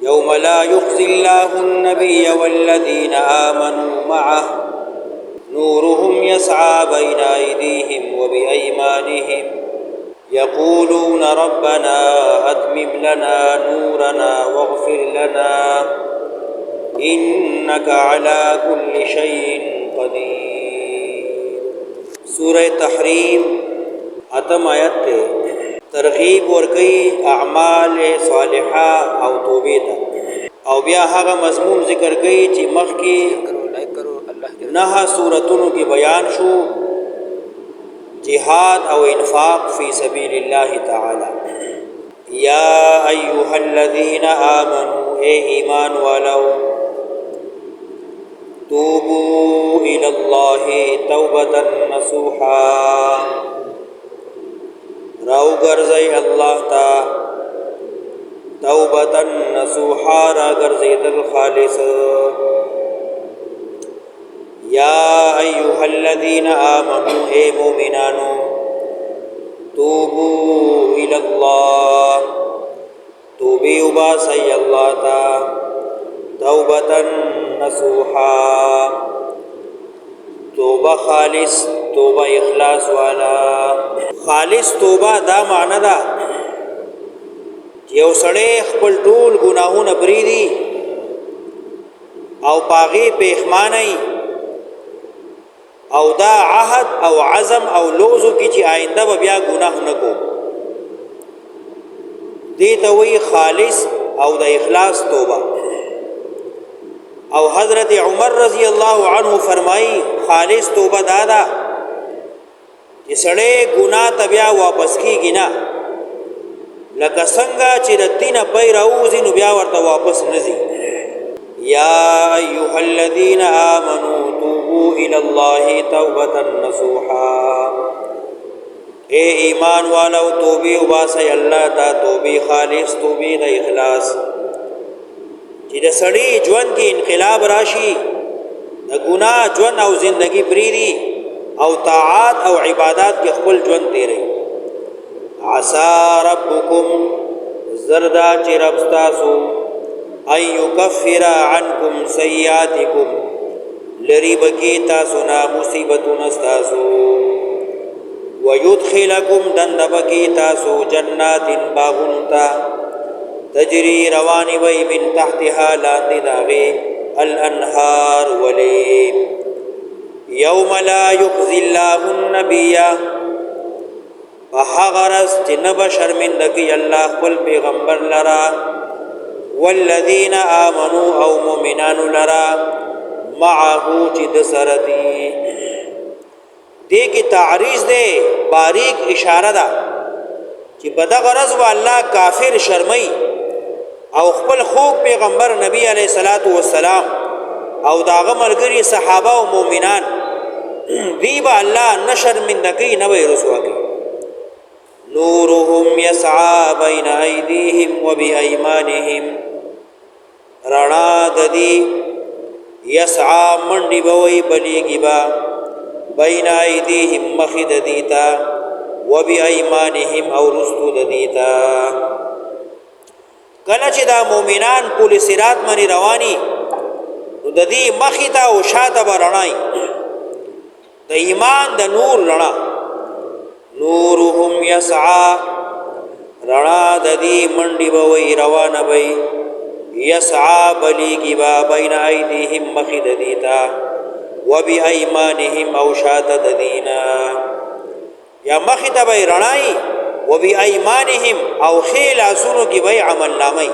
यौम ला युख्ज़िल्लाहु अन्नबिय्य वल्लज़ीना आमनू मअह नूरुहुम यस्आ बैना अयदीहिम व बिअयमानिहिम यक़ूलून रब्बना अत्मिम लना नूरना वग़फ़िर लना इन्नका अला कुल्लि शैइन क़दीर। सूरह तहरीम अतम आयत थे तरगीब वर्कई अमाल सालिहा और तौबे ता और बिया हगा मज़मून ज़िक्र कई ची मख की नहा सूरतुन की बयान शू जिहाद और इन्फाक फ़ी सबीलिल्लाह ताला। या अय्युहल्लज़ीना आमनू ए ईमान वालो तूबू इलल्लाहि तौबतन नसूहा राव गर्ज़ई अल्लाह ता तौबतन नसूहा रा गर्ज़ई दिल खालिस। या अय्युहल्लज़ीना आमनू ए मोमिनानो तूबू इलल्लाह तूबी उबासई अल्लाह ता तौबतन नसूहा तोबा खालिस तोबा इखलास वाला। खालिस तोबा दा माना दा यौ सड़े खपल टूल गुनाहुन बरीदी और पागी पेखमानई और दा आहद और आज़म और लोज़ो की ची आइंदा बिया गुनाह न को दी तो वही खालिस और दा इखलास तोबा। और हज़रत उमर रज़ी अल्लाह अन्हु फरमाई खालिस तोबा दादा कि सड़े गुनाह तबिया वापस की गिना लकसंगा चिरत्ती न पै रऊज़ी नुबिया वर्ता वापस नजी। या अय्युहल्लज़ीना आमनू तूबू इलल्लाहि तौबतन नसूहा ए ईमान वालो तोबी उबासई अल्लाह ता तोबी खालिस तोबी द इखलास कि द सड़ी ज्वन की इनकलाब राशि द गुनाह ज्वन और ज़िंदगी प्रीदी और ताआत और इबादत के खुल ज्वन तेरे। आसा रब्बुकुम ज़रदा चिरब्स्तासु अयुकफ़िरा अन्कुम सय्यातिकुम लरी बकीता सुना मुसीबतुनस्तासु वयुदखिलकुम दंद बकीतासु जन्नातिन बागुनता तजरी रवानी वही मिन तहतिहा लांदी दागे अल अनहार वली यौम ला युख्ज़िल्लाहु अन्नबिय्या बहागरस जिन्नब शर्मिंदगी अल्लाह कुल पैगम्बर लरा वल्लज़ीना आमनू औ मोमिनानु लरा मअहू चिद सरदी दे की तारीज़ दे बारीक इशारा दा कि बदगरज व अल्लाह काफिर शर्मई और खपल खूब पैगम्बर नबी अलैहिस्सलातु वस्सलाम और दाग़ मलगरी सहाबा व मोमिनान दीबा अल्लाह न शर्मिंदगी न वे रुसवा की। नूरुहुम यस्आ बैना अयदीहिम व बिअयमानिहिम रणा ददी यस्आ मंडी बवई बली गिबा बैना अयदीहिम मखिद दीता व बिअयमानिहिम और रुस्तु दीता। कला दा मोमिनान पुल सिरात मनी रवानी ददी मखिता व शाता बरणाई द ईमान द नूर रणा नूरुहुम यस्आ रणा ददी मंडी बवई रवाना बई यस्आ बली गिबा बैना अयदीहिम मखिद दीता व बिअयमानिहिम औ शाता ददीना या मखिता बई रणाई व बिअयमानिहिम औ खेल आसुनो की बई अमल नामई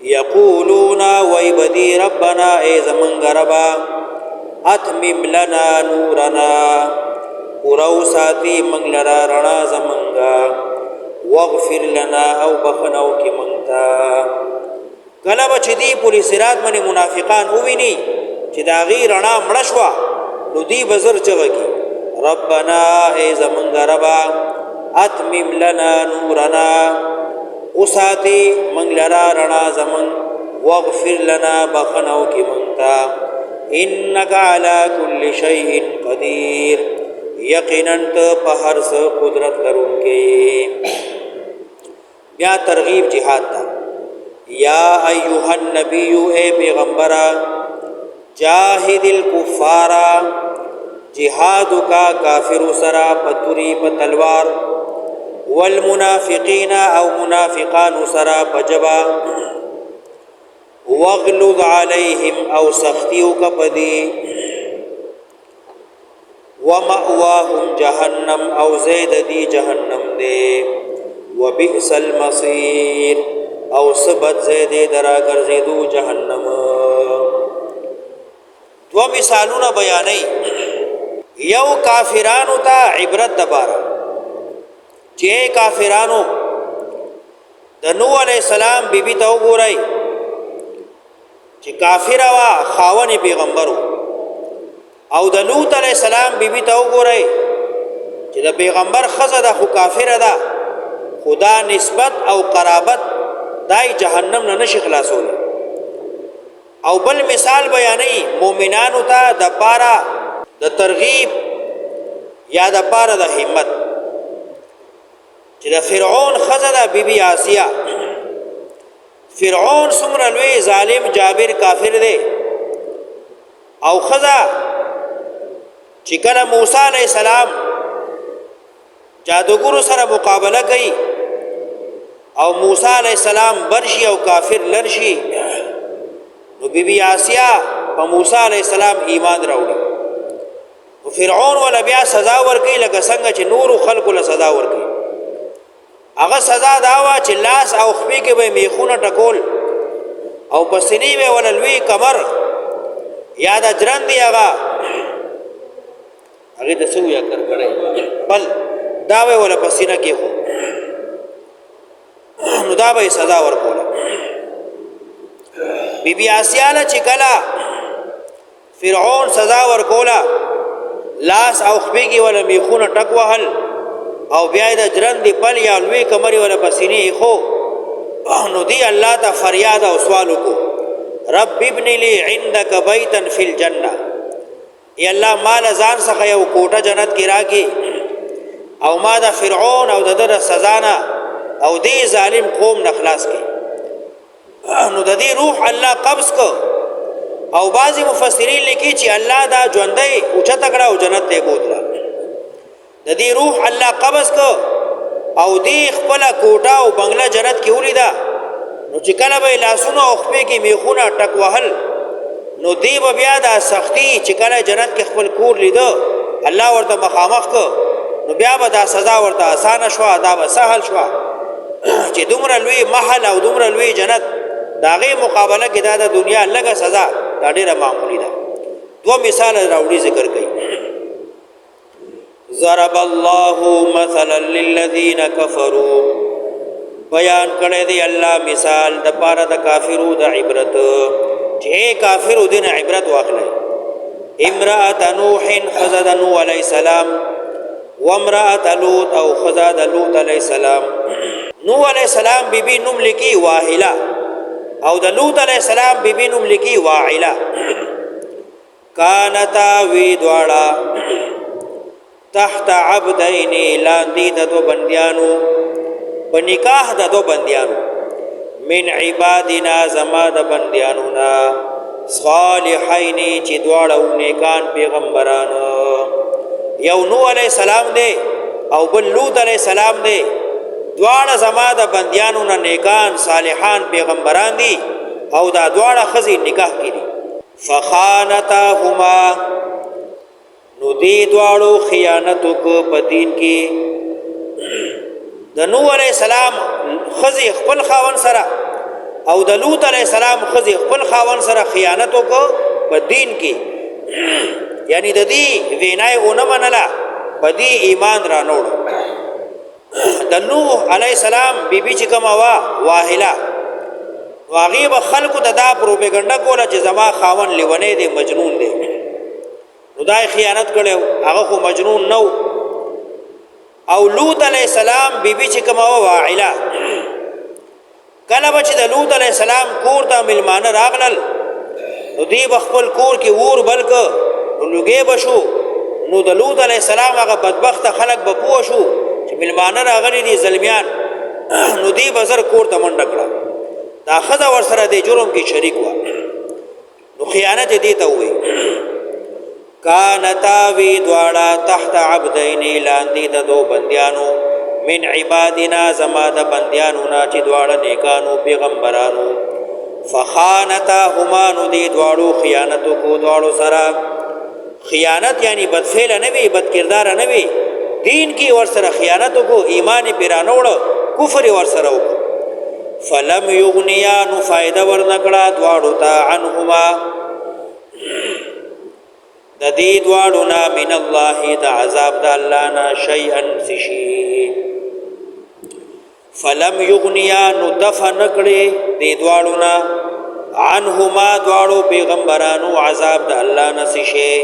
यक़ूलूना वही बदी रब्बना ए ज़मंग रबा अत्मिम लना नूरना पुरौ साती मंगलरा रणा ज़मंगा वग़फिर लना औ बखनौ की मंगता। कला बचदी पुलिस सिरात मनी मुनाफिकान उविनी चिदागी रणा मड़शवा नुदी बजर चगकी रब्बना ए ज़मंग रबा अत्मिम लना नूरना उसाती मंगलरा रणा ज़मंग वग़फिर लना बखनौ की मंगता इन्नका अला कुल्लि शैइन क़दीर यकीनन तो पहर से कुदरत लरुन के। या तरगीब जिहाद था یا ایها النبی اے پیغمبرا جاہد الکفارا جہاد کا کافر سرا پتوری پتلوار والمنافقین او منافقان سرا پجبا واغلظ علیہم او سختیو کا پدی ومأواہم جہنم او زید دی جہنم دے وبئس المصیر او سبت زید درا گرزیدو جہنم. دو مثالون بیانی یو کافرانو تا عبرت دبارا چه کافرانو د نوح علیہ السلام بی بی تاو گو رئی چه کافر وا خاون پیغمبرو او د لوط علیہ السلام بی بی تاو گو رئی چه د پیغمبر خزه دا خو کافر دا خدا نسبت او قرابت دای جهنم نه نشي خلاصول. او بل مثال بیانې مؤمنانو ته د پارا د ترغیب یا د پارا د همت چې د فرعون خزه د بیبي آسیا فرعون څومره لوی ظالم جابر کافر دی او خزه چې کله موسی علیہ السلام جادوګرو سره مقابله کوي او موسی علیہ السلام برشي او کافر لرشي نو بیبي آسیا په موسی علیہ السلام ایمان راوړي او فرعون ولا بیا سزا ورکړي لکه څنګه چې نور خلق له سزا ورکړي. هغه سزا دا وا چې لاس او خپې کې به میخونه ټکول او پسینی به ولا لوی کمر یا د جرندې هغه د څو یا کړ کړي بل دا به ولا پسینه کې خو نو دا به سزا ورکوله. بیبي آسیا له چې کله فرعون سزا ورکوله لاس او خپې کې ولا میخونه ټک وهل او بیا د جرندې پل یا لوی کمر ولا پسینه خو نو دی الله ته فریاد او سوال وکړو رب ابن لي عندك بيتا في الجنه ای الله مال ځان څخه یو کوټه جنت کې راکې او ما د فرعون او د سزا نه او دی ظالم قوم نخلاص کې. نو د دې روح الله قبض کو او بعضی مفسرین لیکي چې الله دا ژوندۍ اوچا تکړه او جنت ته بوتله د دې روح الله قبض کو او دی خپل کوټه او بنگله جنت کې ولیدا نو چې کله به لاسونو او خپې کې میخونه ټک وهل نو دی به بیا دا سختی چې کله جنت کې خپل کور لیدو الله ورته مخامخ کو نو بیا به دا سزا ورته آسان شو دا به سهل شو چې دومره لوی محل او دومره لوی جنت داغه مقابله کې دا د دنیا لږه سزا دا ډیره معمولی ده. دو مثال راوړي ذکر کړي ضرب الله مثلا للذین کفروا بیان کړی دی الله مثال د پاره د کافرو د عبرت چې کافرو دین عبرت واخلي. امرأة نوح خزد نوح علیہ السلام وامرأة لوط او خزد لوط علیہ السلام. نوح علیہ السلام بی بی نوم لکی واحلہ او د لوط علیہ السلام بی بی نوم لکی واعلہ. کانتا وی دوڑا تحت عبدین لاندی د دو بندیانو بنکاح د دو بندیانو من عبادنا زما د بندیانونا صالحین چې دوړو نیکان پیغمبران یو نوح علیہ السلام دے او بل لوط علیہ السلام دے دواړه زما د بندیانو نه نیکان صالحان پیغمبران دي او دا دواړه خزي نکاح کړي. فخانتاهما نو دی دواړو خیانت کو پدین کې د نوح علیہ السلام خزي خپل خاون سره او د لوط علیہ السلام خزي خپل خاون سره خیانت کو پدین کې یعنی د دې وینای اون منلا پدی ایمان را نوړ. د نوح علیہ السلام بی بی چې کوم وا واهله واغیب خلق د دا پروپاګاندا کوله چې زما خاون لیونه دی مجنون دی نو دای خیانت کړو هغه خو مجنون نو. او لوط علیہ السلام بی بی چې کوم وا واعله کله بچ د لوط علیہ السلام کور ته ملمانه راغلل نو دی بخپل کور کې ور بلک لوګي بشو نو د لوط علیہ السلام هغه بدبخت خلق بپو شو چې ملمانه راغلي دي زلمیان نو دی بازار کور ته منډه کړه دا ښځه ورسره د جرم کې شریک وه. نو خیانت دې ته وایي. کانتا وی دواړه تحت عبدین لاندې د دو بندیانو من عبادنا زما د بندیانو نه چې دواړه نیکانو پیغمبرانو. فخانتاهما نو دې دواړو خیانت کو دواړو سره. خیانت یعنی بدفعل نه وي بد کردار نه وي دین کې ور سره خیانت کو ایمان پیرانوړ کفر ور سره وکړ. فلم یغنیا نو فائدہ ورنکړه دواړو ته عنهما د دې دواړو نه من الله د عذاب د الله نه شیئا سشی. فلم یغنیا نو دفع نکړي دې دواړو نه عنهما دواړو پیغمبرانو عذاب د الله نه سشی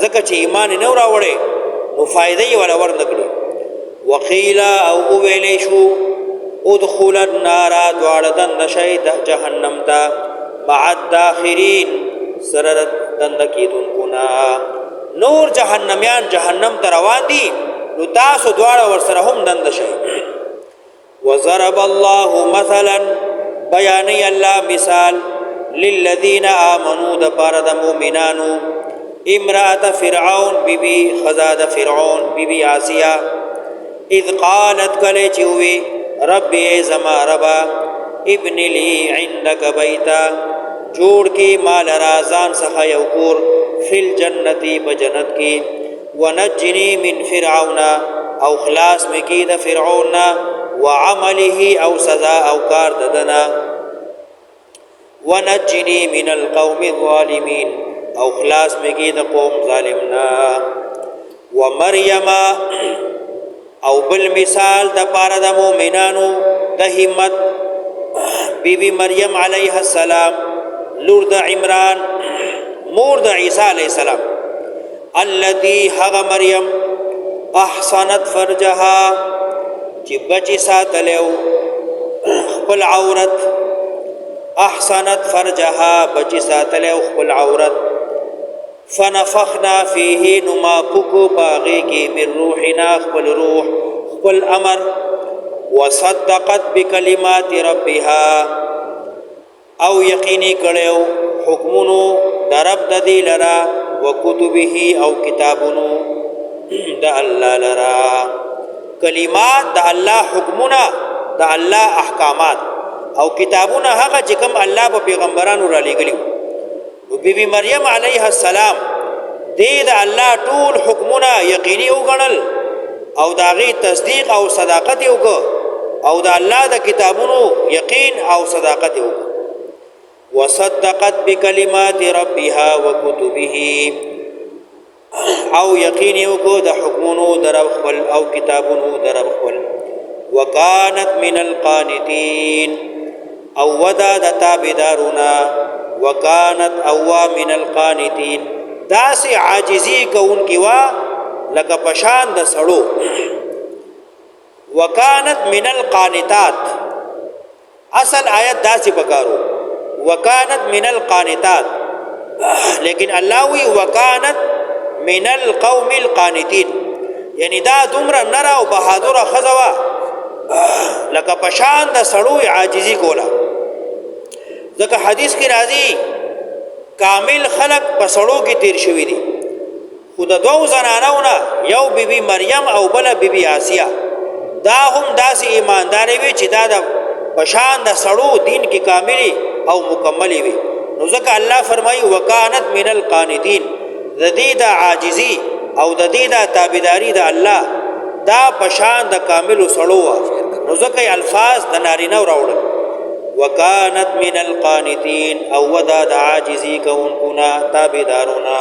ځکه چې ایمان نه راوړي نو فائدې ولا ورنکړي. وقیل او ویلې شو ادخل النار دواړه دند شي د جهنم ته مع الداخرین سره دند کېدونکو نه. نور جهنميان جهنم ته روان دي نو تاسو دواړه ورسره هم دند شي. وضرب الله مثلا بیان الله مثال للذین آمنوا د پاره د مؤمنانو امرأة فرعون بیبی خزاد فرعون بیبی آسیہ اذ قالت کله چوي ربي زما ربا ابن لي عندك بيتا جوړ کی مال رازان څخه یو کور فل جنتی بجنت کی ونجني من فرعون او خلاص مکی د فرعون وعمله او سزا او کار ددنا ونجني من القوم الظالمين او خلاص مکی د قوم ظالمنا. ومریم او بل مثال د پاره د مؤمنانو د همت بیبی مریم علیها السلام لور د عمران مور د عیسی علیه السلام التي هغه مریم احسنت فرجها چې بچی ساتلو خپل عورت احسنت فرجها بچی ساتلو خپل عورت فنفخنا فيه نما پکو باغی کی من روحنا خپل روح خپل امر وصدقت بکلمات ربها او یقینی کړو حکمونو درب د دی لرا وکتبه او کتابونو د الله لرا. کلمات د الله حکمونه د الله احکامات او کتابونه هغه چې کوم الله په پیغمبرانو را لېږلي. بیبی مریم علیها السلام دې د الله ټول حکمونه یقیني وګڼل او داغي تصدیق او صداقت وکړه او د الله د کتابونو یقین او صداقت وکړه. وصدقت بکلمات ربها وكتبه او یقین وکړه د حکمونو در خپل او کتابونو در خپل. وکانت من القانتين او ودا د تابعدارنا وکانت اوا من القانتين داسې عاجزی کوونکی وا لکه پشان د سړو. وکانت من القانتات اصل آیت داسې پکارو وکانت من القانتات لیکن الله وی وکانت من القوم القانتين یعنی دا دومره نره او بهادر خزوا لکه پشان د سړو عاجزی کولا. ځکه حدیث کې راځي کامل خلق پسړو کې تیر شوی دي خو د دوو زنانو نه یو بیبي مریم او بل بیبي آسیه دا هم داسې ایمانداري وي چې دا د پشان د سړو دین کې کاملی او مکملی وي. نو ځکه الله فرمایي وکانت من القانتين د دې د عاجزي او د دې د تابعداري د الله دا پشان د کامل سړو نو ځکه الفاظ د نارینه راوړل. وکانت من القانتين او ودا د عاجزی کوونکونا تابعدارونا.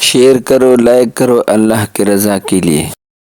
शेयर करो लाइक करो अल्लाह की रज़ा के लिए.